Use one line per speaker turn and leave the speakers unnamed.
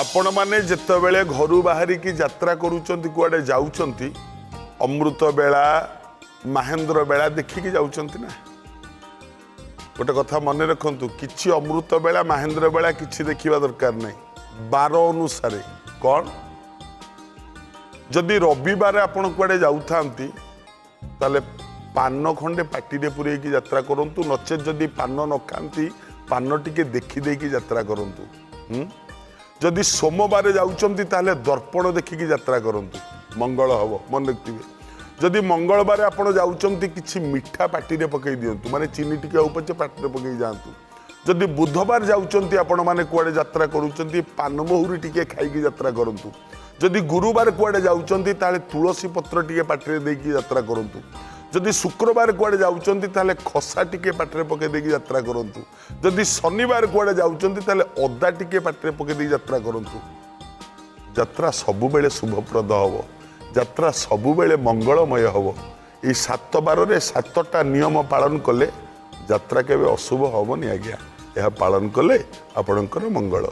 आपण माने जेतेबेले घरू बाहरी की यात्रा करूचंती कुआडे जाउचंती अमृत बेला महेंद्र बेला देखिकी जाउचंती ना गोटे कथा मन रखु किछि अमृत बेला महेंद्र बेला किछि देखिबा दरकार नहीं बार अनुसार कौन जदि रविवार आपण कुआडे जाउथांती ताले पान खंडे पाटी पुरे की यात्रा करंतु नचे जदि पान न खाती पान टिके देखी देकी यात्रा करंतु जदि सोमवार जाउचंती ताले दर्पण देखिकी यात्रा करंतु मंगल हब मन रखिए जदि मंगलवार आपण जाउचंती किछि मिठा पाटी रे पकई दियंतु माने चीनी टिके हो पछे पाटी रे पकई जांतु जदि बुधवार जाउचंती आपण माने कुआडे यात्रा करूचंती पान महुरी टिके खाइकी यात्रा करंतु जदि गुरुवार कुआडे जाउचंती ताले तुलसी पत्र टिके पाटी रे देकी यात्रा करंतु जदि शुक्रवार कुआडे जाउचंती ताले खसा टिके पाटी रे पकई देकी यात्रा करंतु जदि शनिवार कुआडे जाउचंती ताले अदा टिके पाटी रे पकई देकी यात्रा करंतु यात्रा सबु बेले शुभप्रद हबो यात्रा सबु बेले मंगलमय हबो ई 7 बार रे 7टा नियम पालन कले यात्रा केबे अशुभ हबोनी आज्ञा यह पालन कले आपणकर मंगल।